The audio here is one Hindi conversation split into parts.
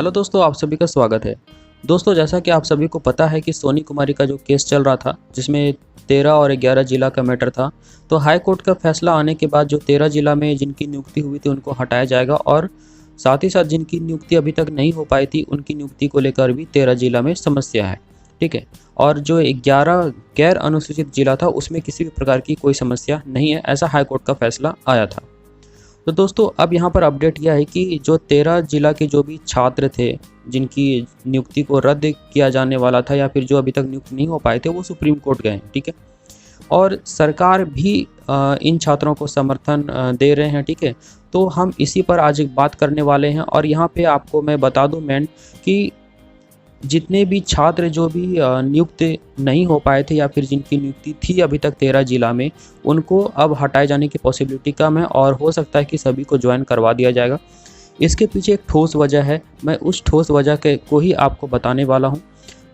हेलो दोस्तों, आप सभी का स्वागत है। दोस्तों, जैसा कि आप सभी को पता है कि सोनी कुमारी का जो केस चल रहा था, जिसमें 13 और 11 जिला का मैटर था, तो हाई कोर्ट का फैसला आने के बाद जो 13 जिला में जिनकी नियुक्ति हुई थी उनको हटाया जाएगा और साथ ही साथ जिनकी नियुक्ति अभी तक नहीं हो पाई थी उनकी नियुक्ति को लेकर भी 13 जिला में समस्या है। ठीक है। और जो 11 गैर अनुसूचित जिला था उसमें किसी भी प्रकार की कोई समस्या नहीं है, ऐसा हाई कोर्ट का फैसला आया था। तो दोस्तों, अब यहाँ पर अपडेट यह है कि जो 13 जिला के जो भी छात्र थे जिनकी नियुक्ति को रद्द किया जाने वाला था या फिर जो अभी तक नियुक्त नहीं हो पाए थे, वो सुप्रीम कोर्ट गए हैं। ठीक है। और सरकार भी इन छात्रों को समर्थन दे रहे हैं। ठीक है। तो हम इसी पर आज एक बात करने वाले हैं और यहाँ पे आपको मैं बता दूं मैन कि जितने भी छात्र जो भी नियुक्त नहीं हो पाए थे या फिर जिनकी नियुक्ति थी अभी तक 13 जिला में, उनको अब हटाए जाने की पॉसिबिलिटी कम है और हो सकता है कि सभी को ज्वाइन करवा दिया जाएगा। इसके पीछे एक ठोस वजह है, मैं उस ठोस वजह को ही आपको बताने वाला हूं।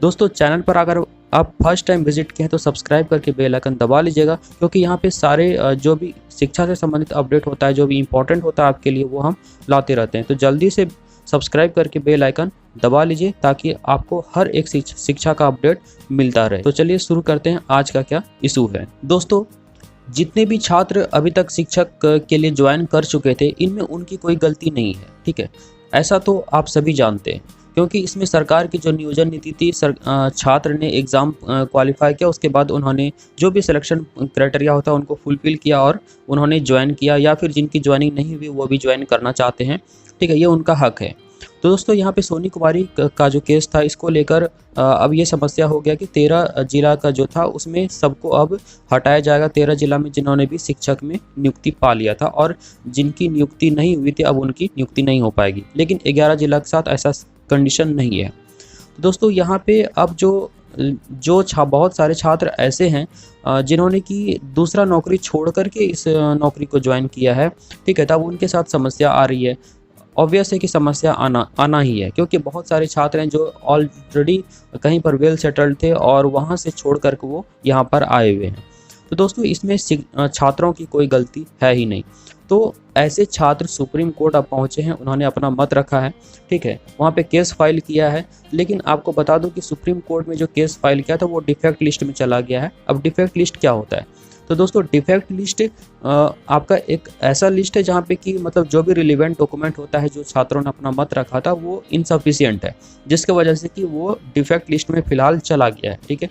दोस्तों, चैनल पर अगर आप फर्स्ट टाइम विजिट किए हैं तो सब्सक्राइब करके बेल आइकन दबा लीजिएगा, क्योंकि यहाँ पे सारे जो भी शिक्षा से संबंधित अपडेट होता है, जो भी इम्पोर्टेंट होता है आपके लिए, वो हम लाते रहते हैं। तो जल्दी से सब्सक्राइब करके बेल आइकन दबा लीजिए ताकि आपको हर एक शिक्षा का अपडेट मिलता रहे। तो चलिए शुरू करते हैं, आज का क्या इशू है। दोस्तों, जितने भी छात्र अभी तक शिक्षक के लिए ज्वाइन कर चुके थे, इनमें उनकी कोई गलती नहीं है। ठीक है। ऐसा तो आप सभी जानते हैं, क्योंकि इसमें सरकार की जो नियोजन नीति थी, छात्र ने एग्ज़ाम क्वालिफाई किया, उसके बाद उन्होंने जो भी सिलेक्शन क्राइटेरिया होता है उनको फुलफिल किया और उन्होंने ज्वाइन किया, या फिर जिनकी ज्वाइनिंग नहीं हुई वो भी ज्वाइन करना चाहते हैं। ठीक है, ये उनका हक है। तो दोस्तों, यहाँ पे सोनी कुमारी का जो केस था, इसको लेकर अब ये समस्या हो गया कि 13 जिला का जो था उसमें सबको अब हटाया जाएगा। 13 जिला में जिन्होंने भी शिक्षक में नियुक्ति पा लिया था और जिनकी नियुक्ति नहीं हुई थी अब उनकी नियुक्ति नहीं हो पाएगी। लेकिन 11 जिला के साथ ऐसा कंडीशन नहीं है। तो दोस्तों, यहाँ पे अब बहुत सारे छात्र ऐसे हैं जिन्होंने कि दूसरा नौकरी छोड़ करके इस नौकरी को ज्वाइन किया है। ठीक है। तब उनके साथ समस्या आ रही है। ऑब्वियस है कि समस्या आना ही है, क्योंकि बहुत सारे छात्र हैं जो ऑलरेडी कहीं पर वेल सेटल्ड थे और वहाँ से छोड़ कर के वो यहाँ पर आए हुए हैं। तो दोस्तों, इसमें छात्रों की कोई गलती है ही नहीं। तो ऐसे छात्र सुप्रीम कोर्ट अब पहुँचे हैं, उन्होंने अपना मत रखा है। ठीक है। वहाँ पे केस फाइल किया है, लेकिन आपको बता दूं कि सुप्रीम कोर्ट में जो केस फाइल किया था वो डिफेक्ट लिस्ट में चला गया है। अब डिफेक्ट लिस्ट क्या होता है? तो दोस्तों, डिफेक्ट लिस्ट आपका एक ऐसा लिस्ट है जहाँ पे कि मतलब जो भी रिलेवेंट डॉक्यूमेंट होता है, जो छात्रों ने अपना मत रखा था, वो इनसफिशिएंट है, जिसके वजह से कि वो डिफेक्ट लिस्ट में फ़िलहाल चला गया है। ठीक है।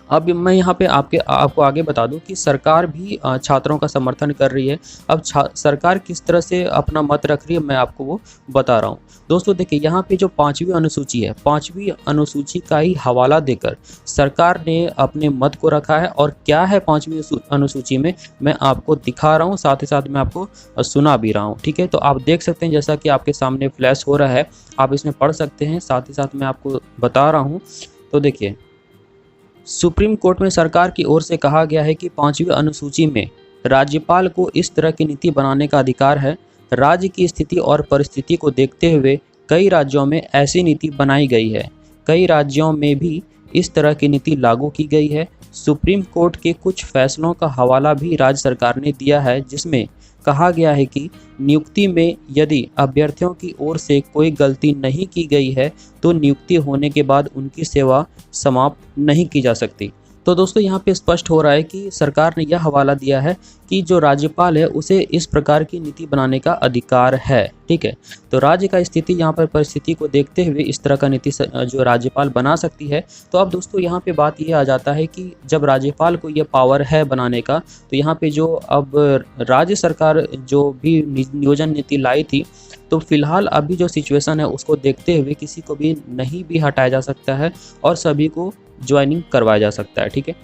अब मैं यहाँ पे आपको आगे बता दूं कि सरकार भी छात्रों का समर्थन कर रही है। अब सरकार किस तरह से अपना मत रख रही है, मैं आपको वो बता रहा हूँ। दोस्तों देखिए, यहाँ पे जो 5वीं अनुसूची है, 5वीं अनुसूची का ही हवाला देकर सरकार ने अपने मत को रखा है। और क्या है 5वीं अनुसूची में, मैं आपको दिखा रहा हूँ, साथ ही साथ मैं आपको सुना भी रहा हूँ। ठीक है। तो आप देख सकते हैं, जैसा कि आपके सामने फ्लैश हो रहा है, आप इसमें पढ़ सकते हैं, साथ ही साथ मैं आपको बता रहा हूँ। तो देखिए, सुप्रीम कोर्ट में सरकार की ओर से कहा गया है कि 5वीं अनुसूची में राज्यपाल को इस तरह की नीति बनाने का अधिकार है। राज्य की स्थिति और परिस्थिति को देखते हुए कई राज्यों में ऐसी नीति बनाई गई है, कई राज्यों में भी इस तरह की नीति लागू की गई है। सुप्रीम कोर्ट के कुछ फैसलों का हवाला भी राज्य सरकार ने दिया है, जिसमें कहा गया है कि नियुक्ति में यदि अभ्यर्थियों की ओर से कोई गलती नहीं की गई है तो नियुक्ति होने के बाद उनकी सेवा समाप्त नहीं की जा सकती। तो दोस्तों, यहाँ पे स्पष्ट हो रहा है कि सरकार ने यह हवाला दिया है कि जो राज्यपाल है उसे इस प्रकार की नीति बनाने का अधिकार है। ठीक है। तो राज्य का स्थिति, यहाँ पर परिस्थिति को देखते हुए इस तरह का नीति जो राज्यपाल बना सकती है। तो अब दोस्तों, यहाँ पे बात ये आ जाता है कि जब राज्यपाल को ये पावर है बनाने का, तो यहाँ पे जो अब राज्य सरकार जो भी नियोजन नीति लाई थी, तो फिलहाल अभी जो सिचुएशन है उसको देखते हुए किसी को भी नहीं भी हटाया जा सकता है और सभी को ज्वाइनिंग करवाया जा सकता है। ठीक है।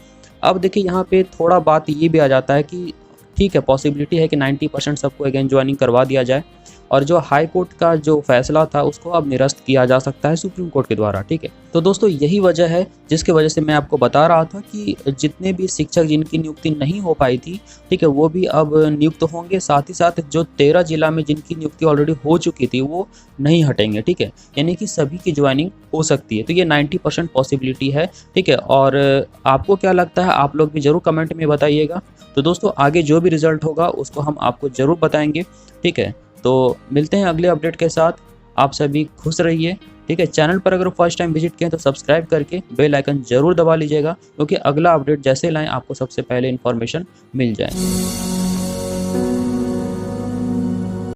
अब देखिए, यहाँ पे थोड़ा बात ये भी आ जाता है कि ठीक है, पॉसिबिलिटी है कि 90% सबको अगेन ज्वाइनिंग करवा दिया जाए और जो हाई कोर्ट का जो फैसला था उसको अब निरस्त किया जा सकता है सुप्रीम कोर्ट के द्वारा। ठीक है। तो दोस्तों, यही वजह है जिसकी वजह से मैं आपको बता रहा था कि जितने भी शिक्षक जिनकी नियुक्ति नहीं हो पाई थी, ठीक है, वो भी अब नियुक्त होंगे। साथ ही साथ जो 13 जिला में जिनकी नियुक्ति ऑलरेडी हो चुकी थी वो नहीं हटेंगे। ठीक है। यानी कि सभी की ज्वाइनिंग हो सकती है। तो ये 90% पॉसिबिलिटी है। ठीक है। और आपको क्या लगता है, आप लोग भी जरूर कमेंट में बताइएगा। तो दोस्तों, आगे जो भी रिजल्ट होगा उसको हम आपको ज़रूर बताएंगे। ठीक है। तो मिलते हैं अगले अपडेट के साथ। आप सभी खुश रहिए। ठीक है, चैनल पर अगर फर्स्ट टाइम विजिट किए तो सब्सक्राइब करके बेल आइकन जरूर दबा लीजिएगा, क्योंकि अगला अपडेट जैसे लाएं आपको सबसे पहले इन्फॉर्मेशन मिल जाए।